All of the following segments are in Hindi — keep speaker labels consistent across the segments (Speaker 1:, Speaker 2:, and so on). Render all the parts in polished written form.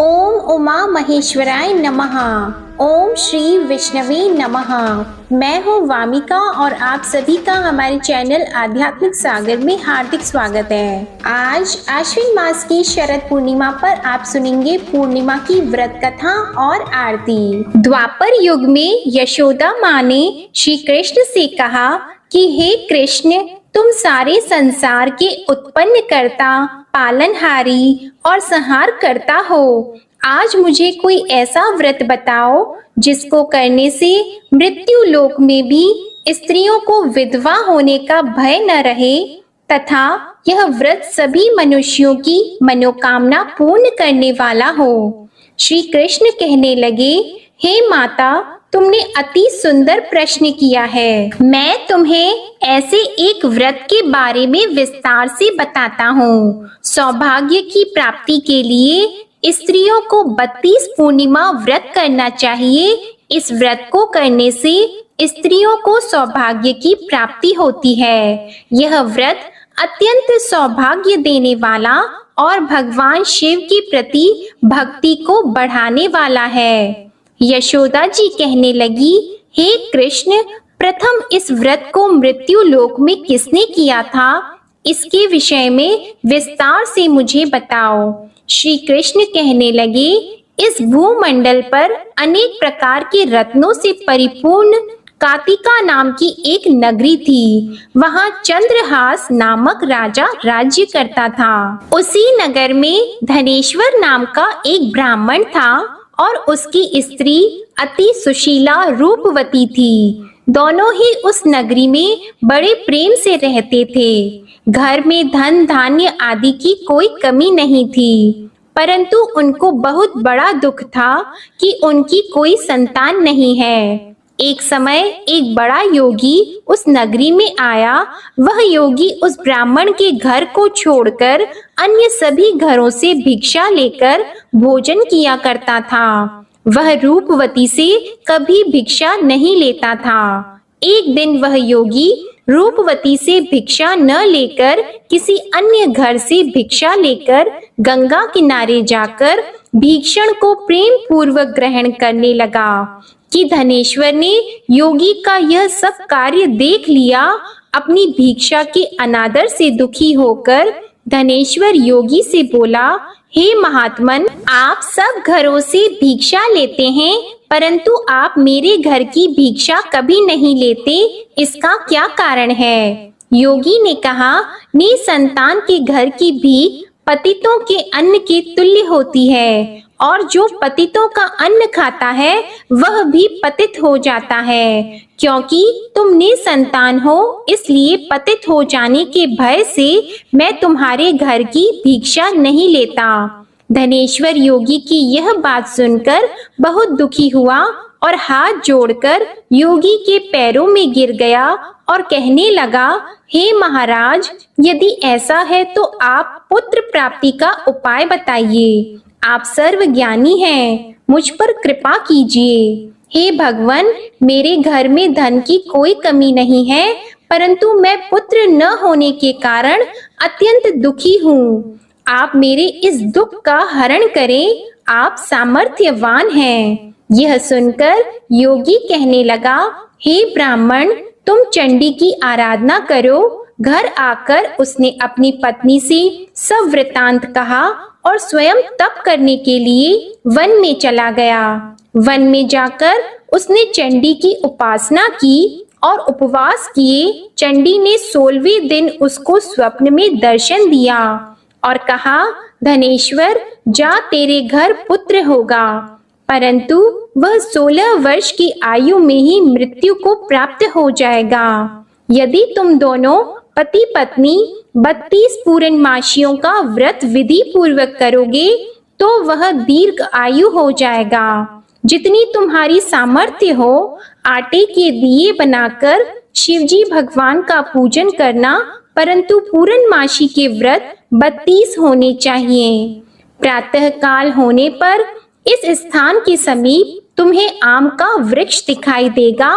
Speaker 1: ओम उमा महेश्वराय नमः। ओम श्री विष्णवे नमः। मैं हूँ वामिका और आप सभी का हमारे चैनल आध्यात्मिक सागर में हार्दिक स्वागत है। आज आश्विन मास की शरद पूर्णिमा पर आप सुनेंगे पूर्णिमा की व्रत कथा और आरती। द्वापर युग में यशोदा माँ ने श्री कृष्ण से कहा कि हे कृष्ण, तुम सारे संसार के उत्पन्न करता, पालनहारी और संहार करता हो। आज मुझे कोई ऐसा व्रत बताओ जिसको करने से मृत्यु लोक में भी स्त्रियों को विधवा होने का भय न रहे तथा यह व्रत सभी मनुष्यों की मनोकामना पूर्ण करने वाला हो। श्री कृष्ण कहने लगे, हे माता, तुमने अति सुंदर प्रश्न किया है। मैं तुम्हें ऐसे एक व्रत के बारे में विस्तार से बताता हूँ। सौभाग्य की प्राप्ति के लिए स्त्रियों को 32 पूर्णिमा व्रत करना चाहिए। इस व्रत को करने से स्त्रियों को सौभाग्य की प्राप्ति होती है। यह व्रत अत्यंत सौभाग्य देने वाला और भगवान शिव के प्रति भक्ति को बढ़ाने वाला है। यशोदा जी कहने लगी, हे कृष्ण, प्रथम इस व्रत को मृत्यु लोक में किसने किया था? इसके विषय में विस्तार से मुझे बताओ। श्री कृष्ण कहने लगे, इस भूमंडल पर अनेक प्रकार के रत्नों से परिपूर्ण कातिका नाम की एक नगरी थी। वहाँ चंद्रहास नामक राजा राज्य करता था। उसी नगर में धनेश्वर नाम का एक ब्राह्मण था और उसकी स्त्री अति सुशीला रूपवती थी। दोनों ही उस नगरी में बड़े प्रेम से रहते थे। घर में धन धान्य आदि की कोई कमी नहीं थी, परंतु उनको बहुत बड़ा दुख था कि उनकी कोई संतान नहीं है। एक समय एक बड़ा योगी उस नगरी में आया। वह योगी उस ब्राह्मण के घर को छोड़कर अन्य सभी घरों से भिक्षा लेकर भोजन किया करता था। वह रूपवती से कभी भिक्षा नहीं लेता था। एक दिन वह योगी रूपवती से भिक्षा न लेकर किसी अन्य घर से भिक्षा लेकर गंगा किनारे जाकर भीक्षण को प्रेम पूर्वक ग्रहण करने लगा कि धनेश्वर ने योगी का यह सब कार्य देख लिया। अपनी भिक्षा के अनादर से दुखी होकर धनेश्वर योगी से बोला, हे महात्मन, आप सब घरों से भिक्षा लेते हैं, परंतु आप मेरे घर की भिक्षा कभी नहीं लेते। इसका क्या कारण है? योगी ने कहा, निसंतान के घर की भीख पतितों के अन्न के तुल्य होती है और जो पतितों का अन्न खाता है वह भी पतित हो जाता है। क्योंकि तुम निसंतान हो, इसलिए पतित हो जाने के भय से मैं तुम्हारे घर की भिक्षा नहीं लेता। धनेश्वर योगी की यह बात सुनकर बहुत दुखी हुआ और हाथ जोड़कर योगी के पैरों में गिर गया और कहने लगा, हे महाराज, यदि ऐसा है तो आप पुत्र प्राप्ति का उपाय बताइए। आप सर्वज्ञानी हैं, मुझ पर कृपा कीजिए। हे भगवान, मेरे घर में धन की कोई कमी नहीं है, परंतु मैं पुत्र न होने के कारण अत्यंत दुखी हूँ। आप मेरे इस दुख का हरण करें, आप सामर्थ्यवान हैं। यह सुनकर योगी कहने लगा, हे ब्राह्मण, तुम चंडी की आराधना करो। घर आकर उसने अपनी पत्नी से सब वृतांत कहा और स्वयं तप करने के लिए वन में चला गया। वन में जाकर उसने चंडी की उपासना की और उपवास किए। चंडी ने 16वें दिन उसको स्वप्न में दर्शन दिया और कहा, धनेश्वर, जा, तेरे घर पुत्र होगा। परंतु वह 16 वर्ष की आयु में ही मृत्यु को प्राप्त हो जाएगा। यदि तुम दोनों पति पत्नी 32 पूर्णमासियों का व्रत विधि पूर्वक करोगे तो वह दीर्घ आयु हो जाएगा। जितनी तुम्हारी सामर्थ्य हो, आटे के दिए बनाकर शिवजी भगवान का पूजन करना, परंतु पूर्णमासी के व्रत 32 होने चाहिए। प्रातः काल होने पर इस स्थान के समीप तुम्हें आम का वृक्ष दिखाई देगा।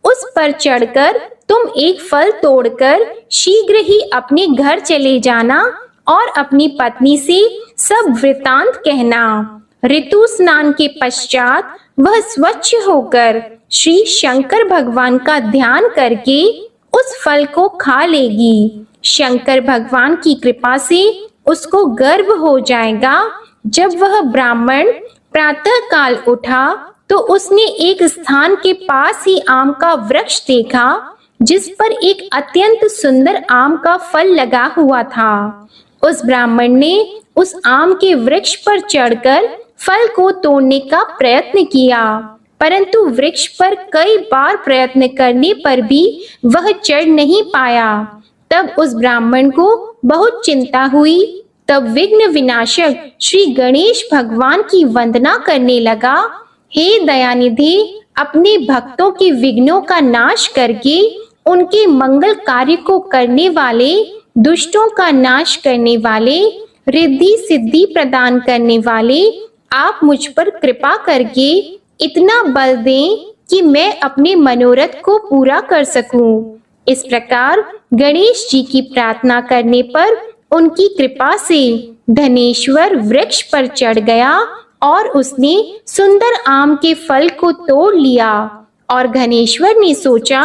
Speaker 1: उस पर चढ़कर तुम एक फल तोड़कर शीघ्र ही अपने घर चले जाना और अपनी पत्नी से सब वृतांत कहना। ऋतु स्नान के पश्चात वह स्वच्छ होकर श्री शंकर भगवान का ध्यान करके उस फल को खा लेगी। शंकर भगवान की कृपा से उसको गर्भ हो जाएगा। जब वह ब्राह्मण प्रातः काल उठा तो उसने एक स्थान के पास ही आम का वृक्ष देखा, जिस पर एक अत्यंत सुंदर आम का फल लगा हुआ था। उस ब्राह्मण ने उस आम के वृक्ष पर चढ़कर फल को तोड़ने का प्रयत्न किया, परंतु वृक्ष पर कई बार प्रयत्न करने पर भी वह चढ़ नहीं पाया। तब उस ब्राह्मण को बहुत चिंता हुई। तब विघ्न विनाशक श्री गणेश भगवान की वंदना करने लगा। हे दयानिधि, अपने भक्तों के विघ्नों का नाश करके उनके मंगल कार्य को करने वाले, दुष्टों का नाश करने वाले, रिद्धि सिद्धि प्रदान करने वाले, आप मुझ पर कृपा करके इतना बल दें कि मैं अपने मनोरथ को पूरा कर सकूं। इस प्रकार गणेश जी की प्रार्थना करने पर उनकी कृपा से धनेश्वर वृक्ष पर चढ़ गया और उसने सुंदर आम के फल को तोड़ लिया। और धनेश्वर ने सोचा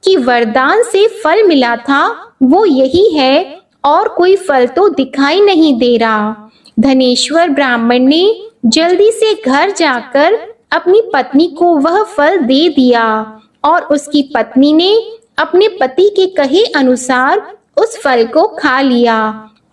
Speaker 1: कि वरदान से फल मिला था वो यही है और कोई फल तो दिखाई नहीं दे रहा। धनेश्वर ब्राह्मण ने जल्दी से घर जाकर अपनी पत्नी को वह फल दे दिया और उसकी पत्नी ने अपने पति के कहे अनुसार उस फल को खा लिया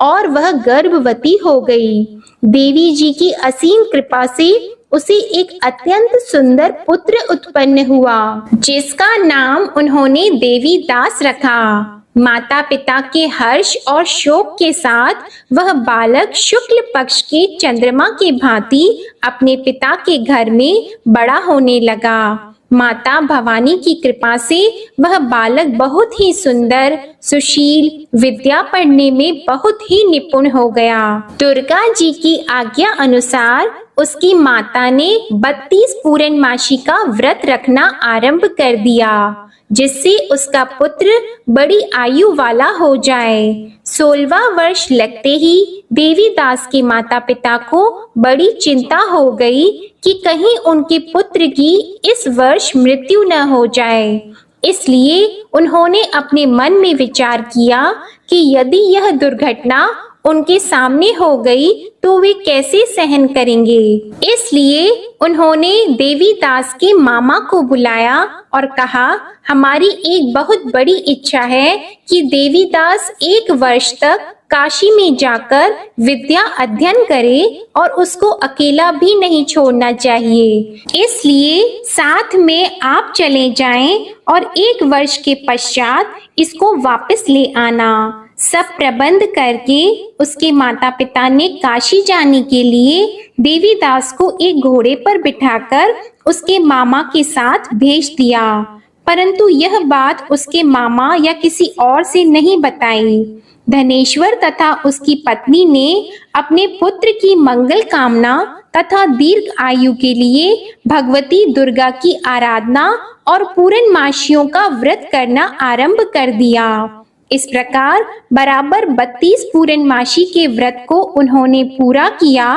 Speaker 1: और वह गर्भवती हो गई। देवी जी की असीम कृपा से उसे एक अत्यंत सुंदर पुत्र उत्पन्न हुआ, जिसका नाम उन्होंने देवी दास रखा। माता पिता के हर्ष और शोक के साथ वह बालक शुक्ल पक्ष के चंद्रमा के भांति अपने पिता के घर में बड़ा होने लगा। माता भवानी की कृपा से वह बालक बहुत ही सुंदर, सुशील, विद्या पढ़ने में बहुत ही निपुण हो गया। दुर्गा जी की आज्ञा अनुसार उसकी माता ने 32 पूर्णमासी का व्रत रखना आरंभ कर दिया, जिससे उसका पुत्र बड़ी आयु वाला हो जाए। 16वां वर्ष लगते ही देवी दास के माता पिता को बड़ी चिंता हो गई कि कहीं उनके पुत्र की इस वर्ष मृत्यु न हो जाए। इसलिए उन्होंने अपने मन में विचार किया कि यदि यह दुर्घटना उनके सामने हो गई तो वे कैसे सहन करेंगे। इसलिए उन्होंने देवी दास के मामा को बुलाया और कहा, हमारी एक बहुत बड़ी इच्छा है कि देवी दास 1 वर्ष तक काशी में जाकर विद्या अध्ययन करे और उसको अकेला भी नहीं छोड़ना चाहिए। इसलिए साथ में आप चले जाएं और 1 वर्ष के पश्चात इसको वापस ले आना। सब प्रबंध करके उसके माता पिता ने काशी जाने के लिए देवी दास को एक घोड़े पर बिठाकर उसके मामा के साथ भेज दिया, परंतु यह बात उसके मामा या किसी और से नहीं बताई। धनेश्वर तथा उसकी पत्नी ने अपने पुत्र की मंगल कामना तथा दीर्घ आयु के लिए भगवती दुर्गा की आराधना और पूर्णमासियों का व्रत करना आरंभ कर दिया। इस प्रकार बराबर 32 पूर्णमासी के व्रत को उन्होंने पूरा किया।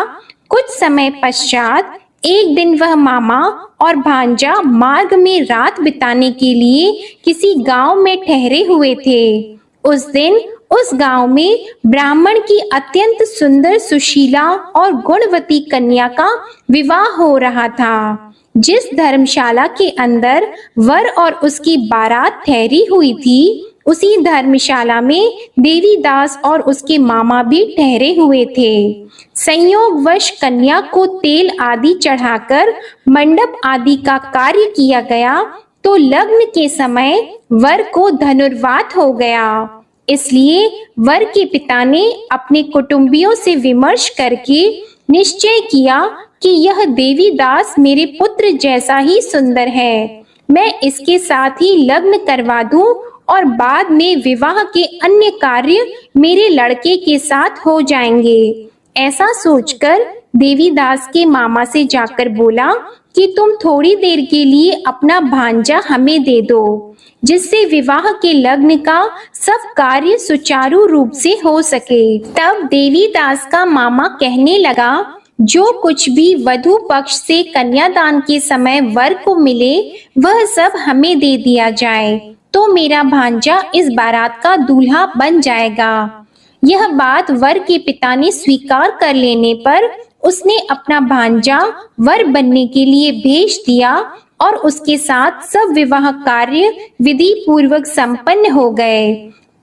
Speaker 1: कुछ समय पश्चात एक दिन वह मामा और भांजा मार्ग में रात बिताने के लिए किसी गांव में ठहरे हुए थे। उस दिन उस गांव में ब्राह्मण की अत्यंत सुंदर, सुशीला और गुणवती कन्या का विवाह हो रहा था। जिस धर्मशाला के अंदर वर और उसकी बारात ठहरी हुई थी, उसी धर्मशाला में देवी दास और उसके मामा भी ठहरे हुए थे। संयोगवश कन्या को तेल आदि चढ़ाकर मंडप आदि का कार्य किया गया तो लग्न के समय वर को धनुर्वात हो गया। इसलिए वर के पिता ने अपने कुटुंबियों से विमर्श करके निश्चय किया कि यह देवी दास मेरे पुत्र जैसा ही सुंदर है, मैं इसके साथ ही लग्न करवा दूं और बाद में विवाह के अन्य कार्य मेरे लड़के के साथ हो जाएंगे। ऐसा सोचकर देवी दास के मामा से जाकर बोला कि तुम थोड़ी देर के लिए अपना भांजा हमें दे दो, जिससे विवाह के लग्न का सब कार्य सुचारू रूप से हो सके। तब देवी दास का मामा कहने लगा जो कुछ भी वधू पक्ष से कन्यादान के समय वर को मिले वह सब हमें दे दिया जाए, तो मेरा भांजा इस बारात का दूल्हा बन जाएगा। यह बात वर के पिता ने स्वीकार कर लेने पर उसने अपना भांजा वर बनने के लिए भेज दिया और उसके साथ सब विवाह कार्य विधि पूर्वक संपन्न हो गए।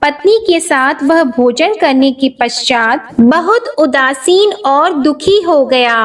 Speaker 1: पत्नी के साथ वह भोजन करने के पश्चात बहुत उदासीन और दुखी हो गया।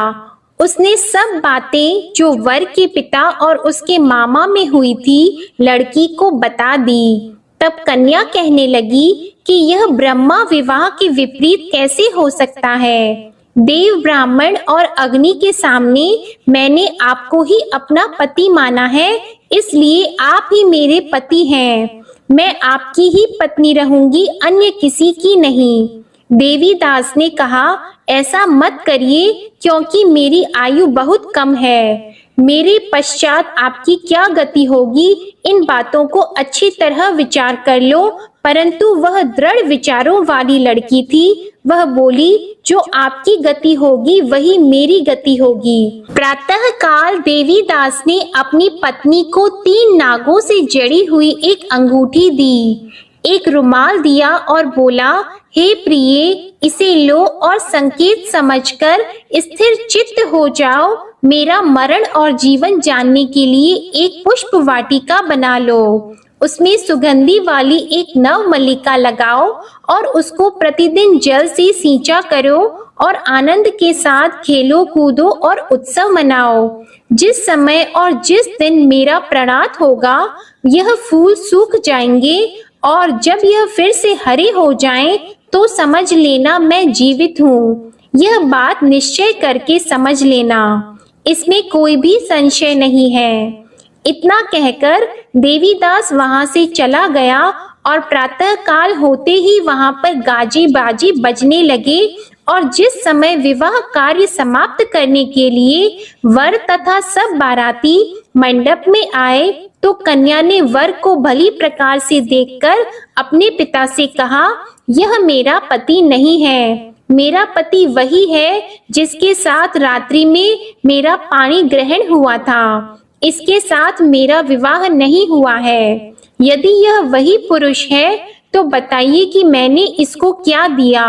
Speaker 1: उसने सब बातें जो वर के पिता और उसके मामा में हुई थी लड़की को बता दी। तब कन्या कहने लगी कि यह ब्रह्मा विवाह के विपरीत कैसे हो सकता है। देव, ब्राह्मण और अग्नि के सामने मैंने आपको ही अपना पति माना है, इसलिए आप ही मेरे पति हैं। मैं आपकी ही पत्नी रहूंगी, अन्य किसी की नहीं। देवी दास ने कहा, ऐसा मत करिए, क्योंकि मेरी आयु बहुत कम है। मेरे पश्चात आपकी क्या गति होगी, इन बातों को अच्छी तरह विचार कर लो। परंतु वह दृढ़ विचारों वाली लड़की थी। वह बोली, जो आपकी गति होगी वही मेरी गति होगी। प्रातः काल देवी दास ने अपनी पत्नी को 3 नागों से जड़ी हुई एक अंगूठी दी, एक रुमाल दिया और बोला, हे प्रिय, इसे लो और संकेत समझकर स्थिर चित्त हो जाओ। मेरा मरण और जीवन जानने के लिए एक पुष्प वाटिका बना लो। उसमें सुगंधी वाली एक नव मल्लिका लगाओ और उसको प्रतिदिन जल से सींचा करो और आनंद के साथ खेलो कूदो और उत्सव मनाओ। जिस समय और जिस दिन मेरा प्राणात होगा यह फूल सूख जाएंगे और जब यह फिर से हरे हो जाएं, तो समझ लेना मैं जीवित हूँ। यह बात निश्चय करके समझ लेना, इसमें कोई भी संशय नहीं है। इतना कहकर देवीदास वहां से चला गया और प्रातः काल होते ही वहां पर गाजे बाजे बजने लगे और जिस समय विवाह कार्य समाप्त करने के लिए वर तथा सब बाराती मंडप में आए, तो कन्या ने वर को भली प्रकार से देखकर अपने पिता से कहा, यह मेरा पति नहीं है। मेरा पति वही है जिसके साथ रात्रि में मेरा पानी ग्रहण हुआ था। इसके साथ मेरा विवाह नहीं हुआ है। यदि यह वही पुरुष है तो बताइए कि मैंने इसको क्या दिया।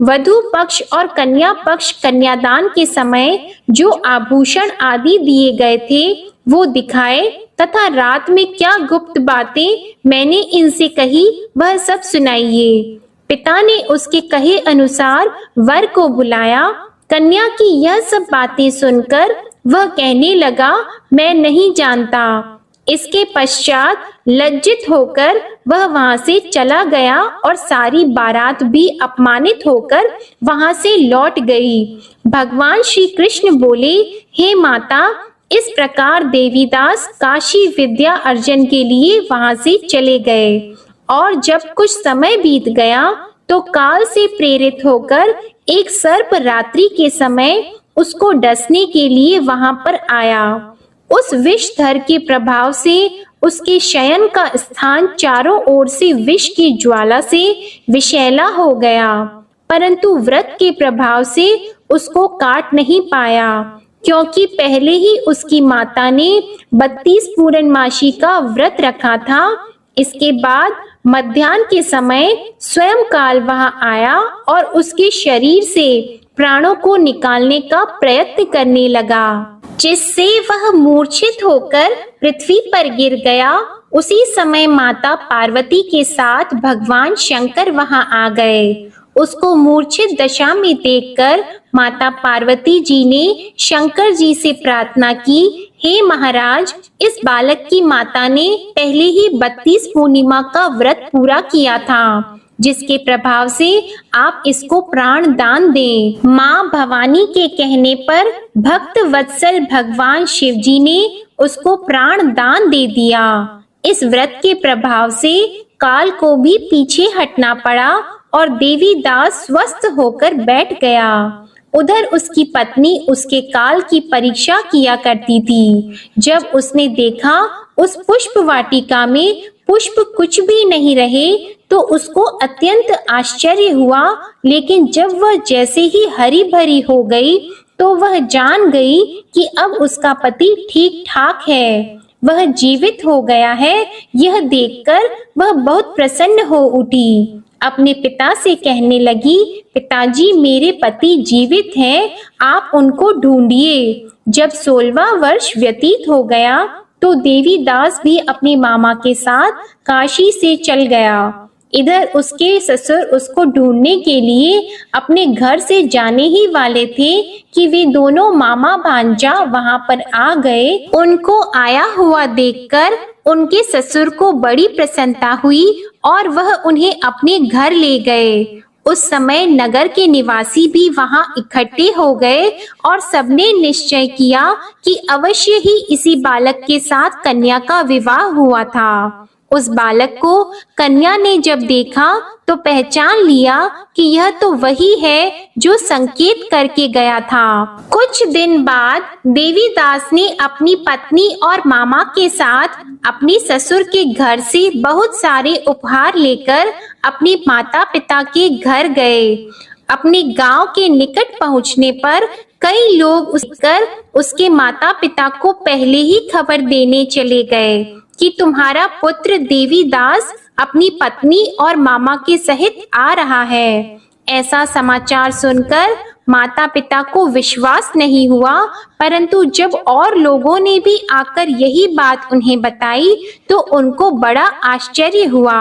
Speaker 1: वधू पक्ष और कन्या पक्ष कन्यादान के समय जो आभूषण आदि दिए गए थे वो दिखाए तथा रात में क्या गुप्त बातें मैंने इनसे कही वह सब सुनाइए। पिता ने उसके कहे अनुसार वर को बुलाया। कन्या की यह सब बातें सुनकर वह कहने लगा, मैं नहीं जानता। इसके पश्चात लज्जित होकर वह वहां से चला गया और सारी बारात भी अपमानित होकर वहां से लौट गई। भगवान श्री कृष्ण बोले, हे माता, इस प्रकार देवीदास काशी विद्या अर्जन के लिए वहां से चले गए और जब कुछ समय बीत गया तो काल से प्रेरित होकर एक सर्प रात्रि के समय उसको डसने के लिए वहां पर आया। उस विषधर के प्रभाव से उसके शयन का स्थान चारों ओर से विष की ज्वाला से विषैला हो गया, परंतु व्रत के प्रभाव से उसको काट नहीं पाया, क्योंकि पहले ही उसकी माता ने 32 पूर्णमासी का व्रत रखा था। इसके बाद मध्याह्न के समय स्वयं काल वहां आया और उसके शरीर से प्राणों को निकालने का प्रयत्न करने लगा, जिससे वह मूर्छित होकर पृथ्वी पर गिर गया। उसी समय माता पार्वती के साथ भगवान शंकर वहां आ गए। उसको मूर्छित दशा में देखकर माता पार्वती जी ने शंकर जी से प्रार्थना की, हे महाराज, इस बालक की माता ने पहले ही 32 पूर्णिमा का व्रत पूरा किया था, जिसके प्रभाव से आप इसको प्राण दान दें। माँ भवानी के कहने पर भक्त वत्सल भगवान शिव जी ने उसको प्राण दान दे दिया। इस व्रत के प्रभाव से काल को भी पीछे हटना पड़ा और देवीदास स्वस्थ होकर बैठ गया। उधर उसकी पत्नी उसके काल की परीक्षा किया करती थी। जब उसने देखा उस पुष्प वाटिका में पुष्प कुछ भी नहीं रहे तो उसको अत्यंत आश्चर्य हुआ, लेकिन जब वह जैसे ही हरी भरी हो गई तो तो वह जान गई कि अब उसका पति ठीक ठाक है, वह जीवित हो गया है। यह देखकर वह बहुत प्रसन्न हो उठी। अपने पिता से कहने लगी, पिताजी, मेरे पति जीवित हैं, आप उनको ढूंढिए। जब 16वां वर्ष व्यतीत हो गया तो देवीदास भी अपनी मामा के साथ काशी से चल गया। इधर उसके ससुर उसको ढूंढने के लिए अपने घर से जाने ही वाले थे कि वे दोनों मामा भांजा वहां पर आ गए। उनको आया हुआ देखकर उनके ससुर को बड़ी प्रसन्नता हुई और वह उन्हें अपने घर ले गए। उस समय नगर के निवासी भी वहां इकट्ठे हो गए और सबने निश्चय किया कि अवश्य ही इसी बालक के साथ कन्या का विवाह हुआ था। उस बालक को कन्या ने जब देखा तो पहचान लिया कि यह तो वही है जो संकेत करके गया था। कुछ दिन बाद देवीदास ने अपनी पत्नी और मामा के साथ अपने ससुर के घर से बहुत सारे उपहार लेकर अपने माता पिता के घर गए। अपने गांव के निकट पहुंचने पर कई लोग उसके माता पिता को पहले ही खबर देने चले गए कि तुम्हारा पुत्र देवीदास अपनी पत्नी और मामा के सहित आ रहा है। ऐसा समाचार सुनकर माता पिता को विश्वास नहीं हुआ, परंतु जब और लोगों ने भी आकर यही बात उन्हें बताई तो उनको बड़ा आश्चर्य हुआ।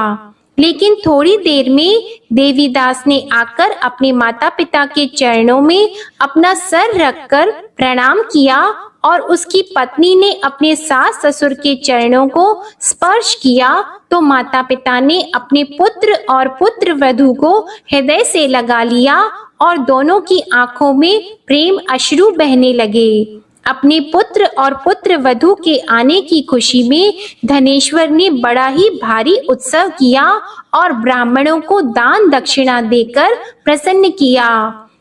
Speaker 1: लेकिन थोड़ी देर में देवीदास ने आकर अपने माता पिता के चरणों में अपना सर रखकर प्रणाम किया और उसकी पत्नी ने अपने सास ससुर के चरणों को स्पर्श किया तो माता पिता ने अपने पुत्र और पुत्र वधू को हृदय से लगा लिया और दोनों की आंखों में प्रेम अश्रु बहने लगे। अपने पुत्र और पुत्र वधू के आने की खुशी में धनेश्वर ने बड़ा ही भारी उत्सव किया और ब्राह्मणों को दान दक्षिणा देकर प्रसन्न किया।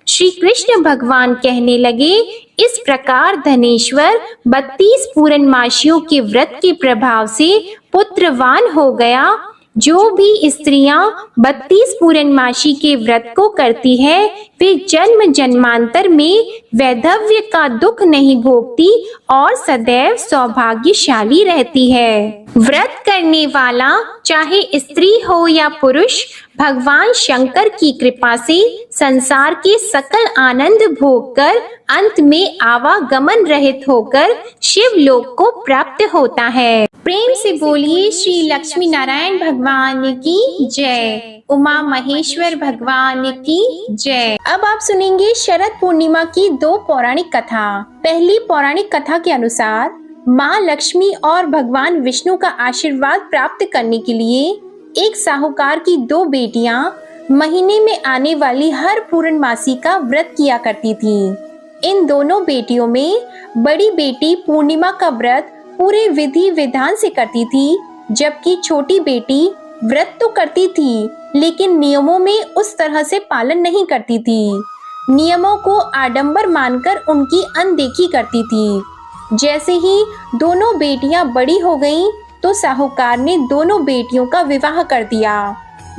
Speaker 1: श्री कृष्ण भगवान कहने लगे, इस प्रकार धनेश्वर 32 पूर्णमासियों के व्रत के प्रभाव से पुत्रवान हो गया। जो भी स्त्रियां 32 पूर्णमासी के व्रत को करती है वे जन्म जन्मांतर में वैधव्य का दुख नहीं भोगती और सदैव सौभाग्यशाली रहती है। व्रत करने वाला चाहे स्त्री हो या पुरुष भगवान शंकर की कृपा से संसार के सकल आनंद भोग कर अंत में आवागमन रहित होकर शिव लोक को प्राप्त होता है। प्रेम से बोलिए श्री लक्ष्मी नारायण भगवान की जय, उमा महेश्वर भगवान की जय। अब आप सुनेंगे शरद पूर्णिमा की 2 पौराणिक कथा। पहली पौराणिक कथा के अनुसार माँ लक्ष्मी और भगवान विष्णु का आशीर्वाद प्राप्त करने के लिए एक साहूकार की 2 बेटियां महीने में आने वाली हर पूर्णमासी का व्रत किया करती थीं। इन दोनों बेटियों में बड़ी बेटी पूर्णिमा का व्रत पूरे विधि विधान से करती थी, जबकि छोटी बेटी व्रत तो करती थी लेकिन नियमों में उस तरह से पालन नहीं करती थी। नियमों को आडंबर मानकर उनकी अनदेखी करती थी। जैसे ही दोनों बेटियां बड़ी हो गईं, तो साहूकार ने दोनों बेटियों का विवाह कर दिया।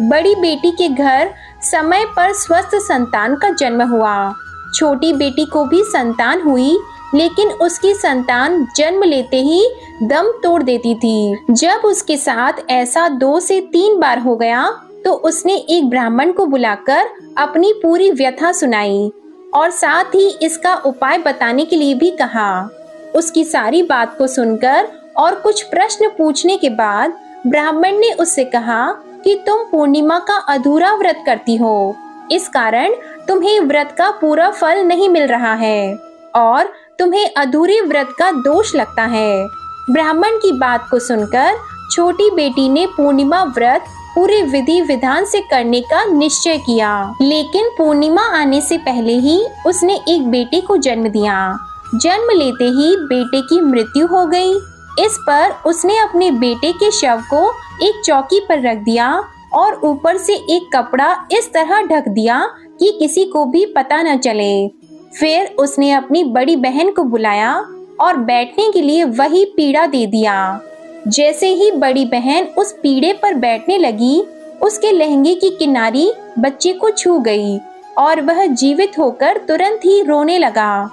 Speaker 1: बड़ी बेटी के घर समय पर स्वस्थ संतान का जन्म हुआ। छोटी बेटी को भी संतान हुई, लेकिन उसकी संतान जन्म लेते ही दम तोड़ देती थी। जब उसके साथ ऐसा 2 से 3 बार हो गया तो उसने एक ब्राह्मण को बुलाकर अपनी पूरी व्यथा सुनाई और साथ ही इसका उपाय बताने के लिए भी कहा। उसकी सारी बात को सुनकर और कुछ प्रश्न पूछने के बाद ब्राह्मण ने उससे कहा कि तुम पूर्णिमा का अधूरा व्रत करती हो, इस कारण तुम्हें व्रत का पूरा फल नहीं मिल रहा है और तुम्हें अधूरे व्रत का दोष लगता है। ब्राह्मण की बात को सुनकर छोटी बेटी ने पूर्णिमा व्रत पूरे विधि विधान से करने का निश्चय किया, लेकिन पूर्णिमा आने से पहले ही उसने एक बेटे को जन्म दिया। जन्म लेते ही बेटे की मृत्यु हो गई। इस पर उसने अपने बेटे के शव को एक चौकी पर रख दिया और ऊपर से एक कपड़ा इस तरह ढक दिया कि किसी को भी पता न चले। फिर उसने अपनी बड़ी बहन को बुलाया और बैठने के लिए वही पीढ़ा दे दिया। जैसे ही बड़ी बहन उस पीढ़े पर बैठने लगी, उसके लहंगे की किनारी बच्चे को छू गई और वह जीवित होकर तुरंत ही रोने लगा।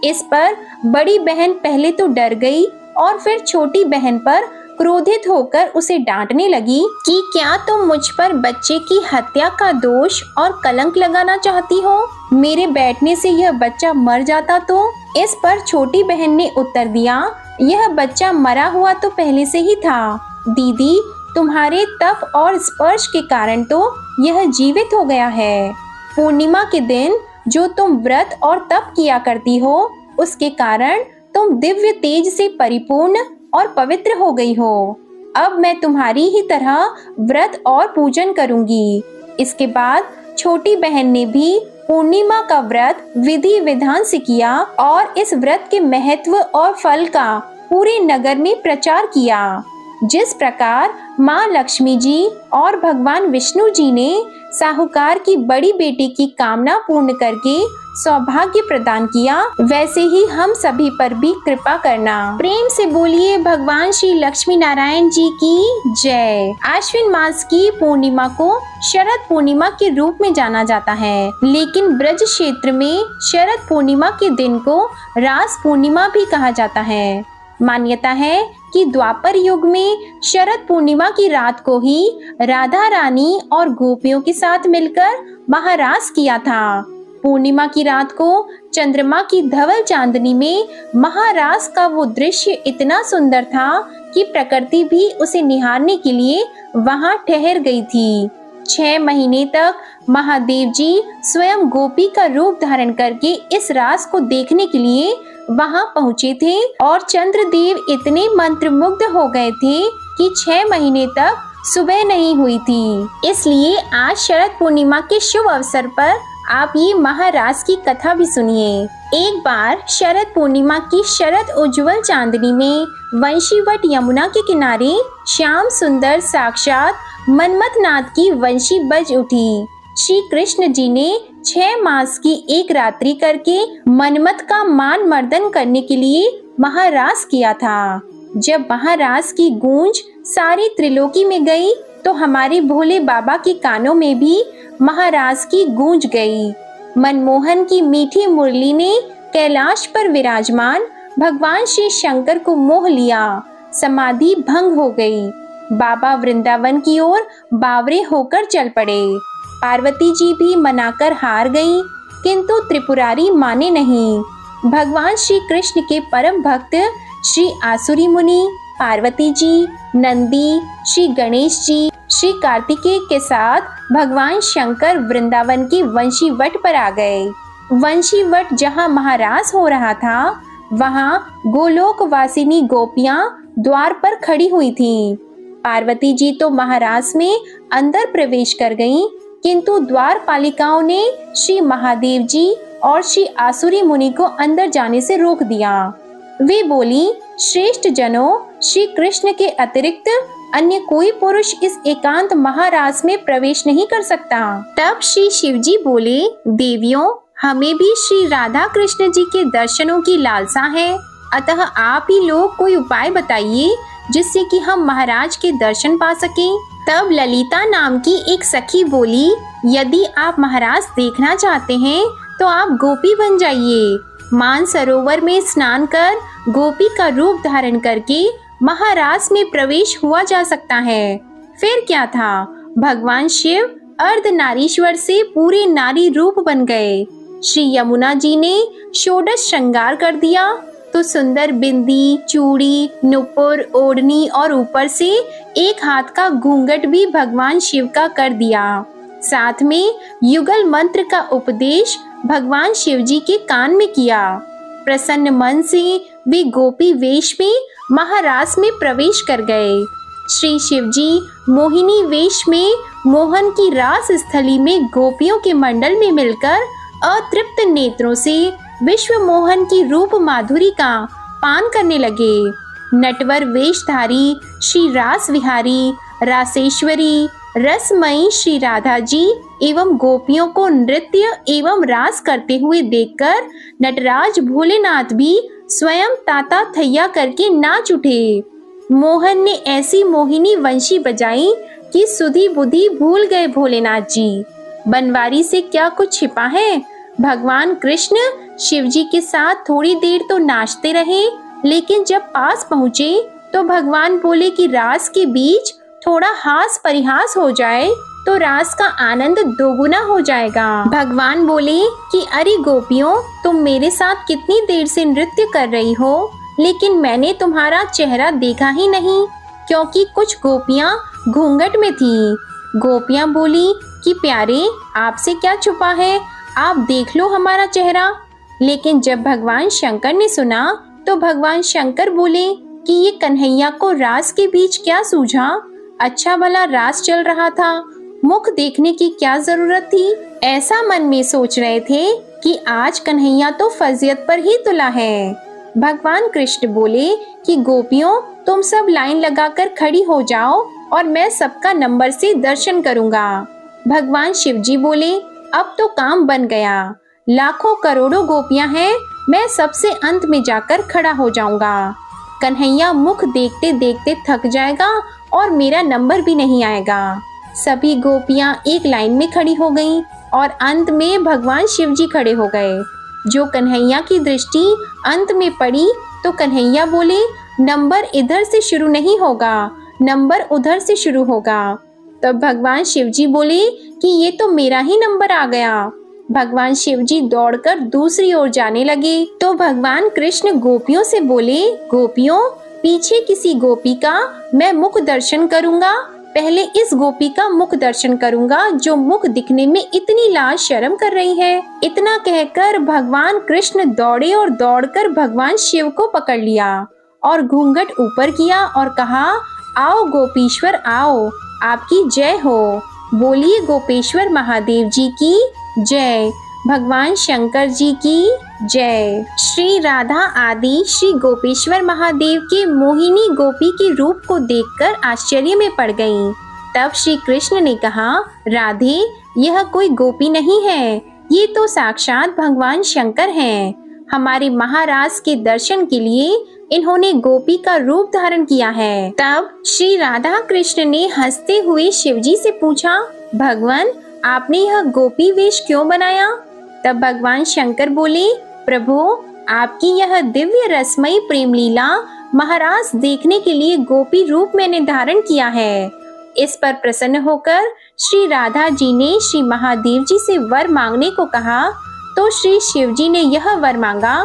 Speaker 1: इस पर बड़ी बहन पहले तो डर गई और फिर छोटी बहन पर क्रोधित होकर उसे डांटने लगी कि क्या तुम मुझ पर बच्चे की हत्या का दोष और कलंक लगाना चाहती हो? मेरे बैठने से यह बच्चा मर जाता तो? इस पर छोटी बहन ने उत्तर दिया, यह बच्चा मरा हुआ तो पहले से ही था। दीदी, तुम्हारे तप और स्पर्श के कारण तो यह जीवित हो गया है। पूर्णिमा के दिन जो तुम व्रत और तप किया करती हो, उसके कारण तुम दिव्य तेज से परिपूर्ण और पवित्र हो गई हो। अब मैं तुम्हारी ही तरह व्रत और पूजन करूंगी। इसके बाद छोटी बहन ने भी पूर्णिमा का व्रत विधि विधान से किया और इस व्रत के महत्व और फल का पूरे नगर में प्रचार किया। जिस प्रकार माँ लक्ष्मी जी और भगवान विष्णु जी ने साहूकार की बड़ी बेटी की कामना पूर्ण करके सौभाग्य प्रदान किया, वैसे ही हम सभी पर भी कृपा करना। प्रेम से बोलिए भगवान श्री लक्ष्मी नारायण जी की जय। आश्विन मास की पूर्णिमा को शरद पूर्णिमा के रूप में जाना जाता है, लेकिन ब्रज क्षेत्र में शरद पूर्णिमा के दिन को रास पूर्णिमा भी कहा जाता है। मान्यता है कि द्वापर युग में शरद पूर्णिमा की रात को ही राधा रानी और गोपियों के साथ मिलकर महारास किया था। पूर्णिमा की रात को चंद्रमा की धवल चांदनी में महारास का वो दृश्य इतना सुंदर था कि प्रकृति भी उसे निहारने के लिए वहां ठहर गई थी। 6 महीने तक महादेव जी स्वयं गोपी का रूप धारण करके इस रास को देखने के लिए वहां पहुंचे थे और चंद्रदेव इतने मंत्रमुग्ध हो गए थे कि 6 महीने तक सुबह नहीं हुई थी। इसलिए आज शरद पूर्णिमा के शुभ अवसर पर आप ये महारास की कथा भी सुनिए। एक बार शरद पूर्णिमा की शरद उज्जवल चांदनी में वंशीवट यमुना के किनारे श्याम सुंदर साक्षात मन्मथनाथ की वंशी बज उठी। श्री कृष्ण जी ने 6 मास की एक रात्रि करके मन्मथ का मान मर्दन करने के लिए महारास किया था। जब महारास की गूंज सारी त्रिलोकी में गई तो हमारे भोले बाबा के कानों में भी महारास की गूंज गई। मनमोहन की मीठी मुरली ने कैलाश पर विराजमान भगवान श्री शंकर को मोह लिया। समाधि भंग हो गई। बाबा वृंदावन की ओर बावरे होकर चल पड़े। पार्वती जी भी मनाकर हार गई, किंतु त्रिपुरारी माने नहीं। भगवान श्री कृष्ण के परम भक्त श्री आसुरी मुनि, पार्वती जी, नंदी, श्री गणेश जी, श्री कार्तिकेय के साथ भगवान शंकर वृंदावन की वंशीवट पर आ गए। वंशीवट जहाँ महारास हो रहा था, वहाँ गोलोक वासिनी गोपियां द्वार पर खड़ी हुई थीं। पार्वती जी तो महारास में अंदर प्रवेश कर गईं, किंतु द्वार पालिकाओं ने श्री महादेव जी और श्री आसुरी मुनि को अंदर जाने से रोक दिया। वे बोली, श्रेष्ठ जनों, श्री कृष्ण के अतिरिक्त अन्य कोई पुरुष इस एकांत महारास में प्रवेश नहीं कर सकता। तब श्री शिव जी बोले, देवियों, हमें भी श्री राधा कृष्ण जी के दर्शनों की लालसा है, अतः आप ही लोग कोई उपाय बताइए जिससे कि हम महाराज के दर्शन पा सकें। तब ललिता नाम की एक सखी बोली, यदि आप महाराज देखना चाहते हैं तो आप गोपी बन जाइए। मानसरोवर में स्नान कर गोपी का रूप धारण करके महारास में प्रवेश हुआ जा सकता है। फिर क्या था, भगवान शिव अर्धनारीश्वर से पूरे नारी रूप बन गए। श्री यमुना जी ने षोडश श्रृंगार कर दिया तो सुंदर बिंदी, चूड़ी, नुपुर, ओढ़नी और ऊपर से एक हाथ का घूंघट भी भगवान शिव का कर दिया। साथ में युगल मंत्र का उपदेश भगवान शिव जी के कान में किया। प्रसन्न मन से वे गोपी वेश में महारास में प्रवेश कर गए। श्री शिव जी मोहिनी वेश में मोहन की रास स्थली में गोपियों के मंडल में मिलकर अतृप्त नेत्रों से विश्व मोहन की रूप माधुरी का पान करने लगे। नटवर वेशधारी श्री रास विहारी, रासेश्वरी, रसमयी श्री राधा जी एवं गोपियों को नृत्य एवं रास करते हुए देखकर नटराज भोलेनाथ भी स्वयं ताता थैया करके नाच उठे। मोहन ने ऐसी मोहिनी वंशी बजाई कि सुधी बुद्धि भूल गए भोलेनाथ जी। बनवारी से क्या कुछ छिपा है, भगवान कृष्ण शिव जी के साथ थोड़ी देर तो नाचते रहे, लेकिन जब पास पहुँचे तो भगवान बोले कि रास के बीच थोड़ा हास परिहास हो जाए तो रास का आनंद दोगुना हो जाएगा। भगवान बोले कि अरे गोपियों, तुम मेरे साथ कितनी देर से नृत्य कर रही हो, लेकिन मैंने तुम्हारा चेहरा देखा ही नहीं, क्योंकि कुछ गोपियां घूंघट में थी। गोपियां बोली कि प्यारे, आपसे क्या छुपा है, आप देख लो हमारा चेहरा। लेकिन जब भगवान शंकर ने सुना तो भगवान शंकर बोले कि ये कन्हैया को रास के बीच क्या सूझा, अच्छा भला रास चल रहा था, मुख देखने की क्या जरूरत थी। ऐसा मन में सोच रहे थे कि आज कन्हैया तो फजीयत पर ही तुला है। भगवान कृष्ण बोले कि गोपियों, तुम सब लाइन लगाकर खड़ी हो जाओ और मैं सबका नंबर से दर्शन करूंगा। भगवान शिव जी बोले, अब तो काम बन गया, लाखों करोड़ों गोपियां हैं, मैं सबसे अंत में जाकर खड़ा हो जाऊंगा। कन्हैया मुख देखते देखते थक जाएगा और मेरा नंबर भी नहीं आएगा। सभी गोपियां एक लाइन में खड़ी हो गईं और अंत में भगवान शिव जी खड़े हो गए। जो कन्हैया की दृष्टि अंत में पड़ी तो कन्हैया बोले, नंबर इधर से शुरू नहीं होगा, नंबर उधर से शुरू होगा। तब भगवान शिव जी बोले कि ये तो मेरा ही नंबर आ गया। भगवान शिव जी दौड़कर दूसरी ओर जाने लगे तो भगवान कृष्ण गोपियों से बोले, गोपियों, पीछे किसी गोपी का मैं मुख दर्शन करूंगा, पहले इस गोपी का मुख दर्शन करूंगा जो मुख दिखने में इतनी लाज शर्म कर रही है। इतना कहकर भगवान कृष्ण दौड़े और दौड़कर भगवान शिव को पकड़ लिया और घूंघट ऊपर किया और कहा, आओ गोपीश्वर आओ, आपकी जय हो। बोलिए गोपेश्वर महादेव जी की जय, भगवान शंकर जी की जय। श्री राधा आदि श्री गोपेश्वर महादेव के मोहिनी गोपी के रूप को देखकर आश्चर्य में पड़ गईं। तब श्री कृष्ण ने कहा, राधे, यह कोई गोपी नहीं है, ये तो साक्षात भगवान शंकर हैं। हमारे महाराज के दर्शन के लिए इन्होंने गोपी का रूप धारण किया है। तब श्री राधा कृष्ण ने हंसते हुए शिवजी से पूछा, भगवान, आपने यह गोपी वेश क्यों बनाया? तब भगवान शंकर बोले, प्रभु, आपकी यह दिव्य रसमयी प्रेम लीला महाराज देखने के लिए गोपी रूप मैंने धारण किया है। इस पर प्रसन्न होकर श्री राधा जी ने श्री महादेव जी से वर मांगने को कहा तो श्री शिव जी ने यह वर मांगा,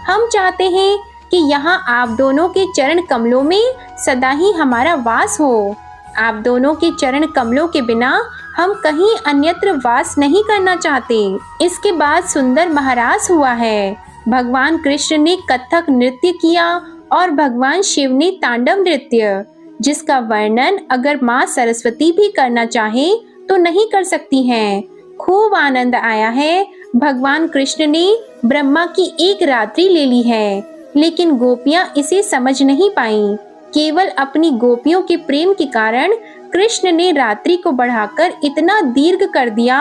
Speaker 1: हम चाहते हैं कि यहाँ आप दोनों के चरण कमलों में सदा ही हमारा वास हो। आप दोनों के चरण कमलों के बिना हम कहीं अन्यत्र वास नहीं करना चाहते। इसके बाद सुंदर महारास हुआ है। भगवान कृष्ण ने कथक नृत्य किया और भगवान शिव ने तांडव नृत्य, जिसका वर्णन अगर माँ सरस्वती भी करना चाहे तो नहीं कर सकती हैं। खूब आनंद आया है। भगवान कृष्ण ने ब्रह्मा की एक रात्रि ले ली है, लेकिन गोपियां इसे समझ नहीं पाईं। केवल अपनी गोपियों के प्रेम के कारण कृष्ण ने रात्रि को बढ़ाकर इतना दीर्घ कर दिया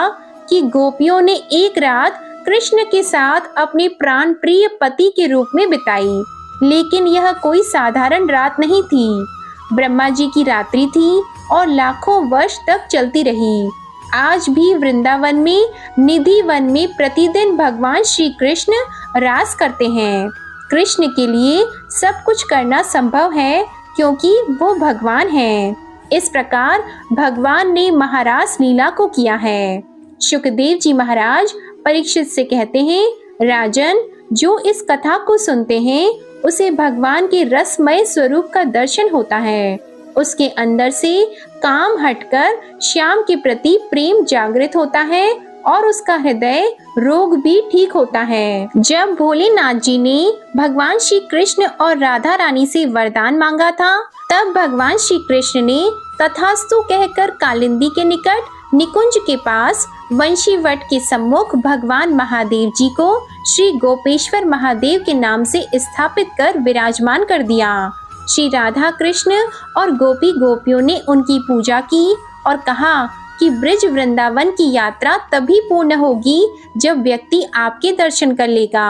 Speaker 1: कि गोपियों ने एक रात कृष्ण के साथ अपने प्राण प्रिय पति के रूप में बिताई। लेकिन यह कोई साधारण रात नहीं थी, ब्रह्मा जी की रात्रि थी और लाखों वर्ष तक चलती रही। आज भी वृंदावन में निधि वन में प्रतिदिन भगवान श्री कृष्ण रास करते हैं। कृष्ण के लिए सब कुछ करना संभव है क्योंकि वो भगवान हैं। इस प्रकार भगवान ने महारास लीला को किया है। शुकदेव जी महाराज परीक्षित से कहते हैं, राजन, जो इस कथा को सुनते हैं उसे भगवान के रसमय स्वरूप का दर्शन होता है। उसके अंदर से काम हटकर श्याम के प्रति प्रेम जागृत होता है और उसका हृदय रोग भी ठीक होता है। जब भोलेनाथ जी ने भगवान श्री कृष्ण और राधा रानी से वरदान मांगा था, तब भगवान श्री कृष्ण ने तथास्तु कहकर कालिंदी के निकट निकुंज के पास वंशी वट के सम्मुख भगवान महादेव जी को श्री गोपेश्वर महादेव के नाम से स्थापित कर विराजमान कर दिया। श्री राधा कृष्ण और गोपी गोपियों ने उनकी पूजा की और कहा कि ब्रिज वृंदावन की यात्रा तभी पूर्ण होगी जब व्यक्ति आपके दर्शन कर लेगा।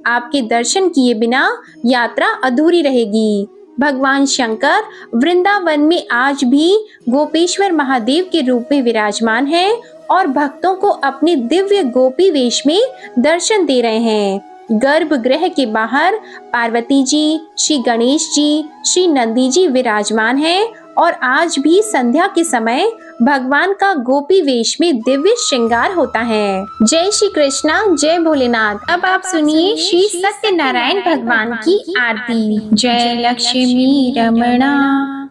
Speaker 1: आपके दर्शन किए बिना यात्रा अधूरी रहेगी। भगवान शंकर वृंदावन में आज भी गोपेश्वर महादेव के रूप में विराजमान है और भक्तों को अपने दिव्य गोपी वेश में दर्शन दे रहे हैं। गर्भगृह के बाहर पार्वती जी, श्री गणेश जी, श्री नंदी जी विराजमान हैं और आज भी संध्या के समय भगवान का गोपी वेश में दिव्य श्रृंगार होता है। जय श्री कृष्णा, जय भोलेनाथ। अब आप सुनिए श्री सत्यनारायण भगवान की आरती। जय लक्ष्मी रमणा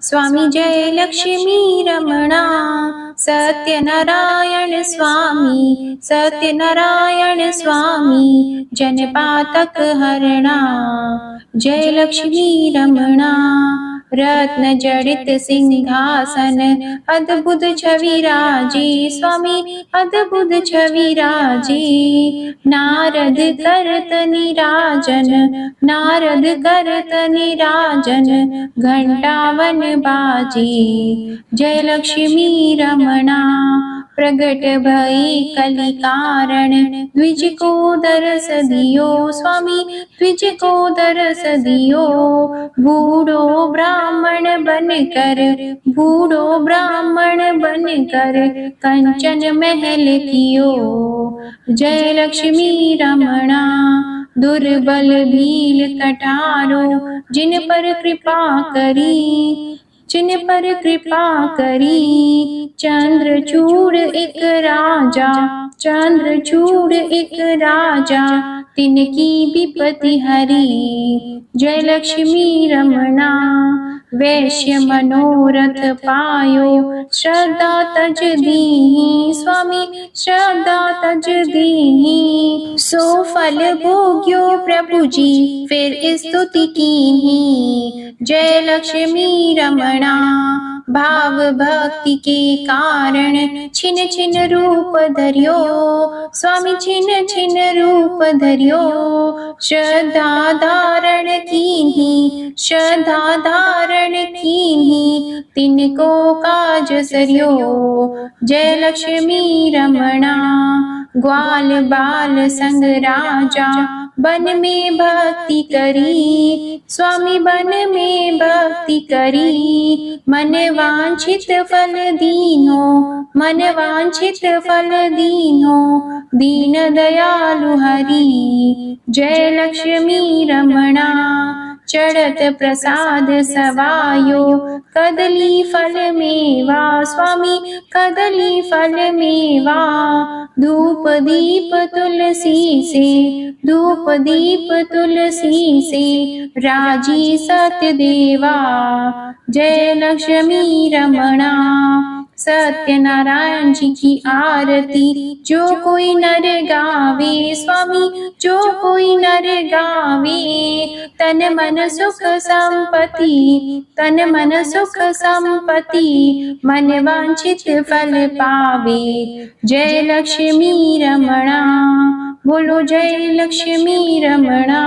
Speaker 1: स्वामी, जय लक्ष्मी रमणा, सत्यनारायण स्वामी, सत्यनारायण स्वामी, जनपातक हरणा। जय लक्ष्मी रमणा, रत्न जड़ित सिंहासन, अद्भुत छवि राजी स्वामी, अद्भुत छवि राजी। नारद करत निराजन, नारद करत निराजन, घंटावन बाजी। जय लक्ष्मी रमणा, प्रगट भई कलि कारण, द्विज को दरस दियो स्वामी, द्विज को दरस दियो। बूढ़ो ब्राह्मण बनकर, बूढ़ो ब्राह्मण बनकर, कंचन महल कियो। जय लक्ष्मी रमणा, दुर्बल भील कटारो, जिन पर कृपा करी, जिन पर कृपा करी। चंद्रचूड़ एक राजा, चंद्रचूड़ एक राजा, तिनकी विपत्ति हरी। जय लक्ष्मी रमणा, वैश्य मनोरथ पायो, श्रद्धा तज दीहि स्वामी, श्रद्धा तज दीहि। सो फल भोग्यो प्रभु जी, फिर स्तुति कीहि। जय लक्ष्मी रमणा, भाव भक्ति के कारण, छिन छिन रूप धरियो स्वामी, छिन छिन रूप धरियो। श्रद्धा धारण कीन्ही, श्रद्धा धारण कीन्ही, तिनको काज सरियो। जय लक्ष्मी रमणा, ग्वाल बाल संग राजा, बन में भक्ति करी स्वामी, बन में भक्ति करी। मन वांछित फल दीनो, मन वांछित फल दीनो, दीन दयालु हरि। जय लक्ष्मी रमणा, चढ़त प्रसाद सवायो, कदली फल मेवा स्वामी, कदली फल मेवा। धूप दीप तुलसी से, धूप दीप तुलसी से, राजी सत्य देवा। जय लक्ष्मी रमणा, सत्यनारायण जी की आरती जो कोई नर गावे स्वामी, जो कोई नर गावे। तन मन सुख संपत्ति, तन मन सुख संपत्ति, मन वांछित फल पावे। जय लक्ष्मी रमणा, बोलो जय लक्ष्मी रमणा।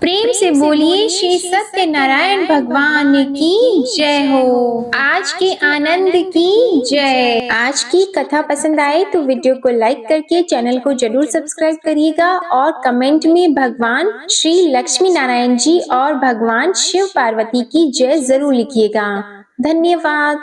Speaker 1: प्रेम से बोलिए श्री सत्यनारायण भगवान की जय हो। आज के आनंद की जय। आज की कथा पसंद आए तो वीडियो को लाइक करके चैनल को जरूर सब्सक्राइब करिएगा और कमेंट में भगवान श्री लक्ष्मी नारायण जी और भगवान शिव पार्वती की जय जरूर लिखिएगा। धन्यवाद।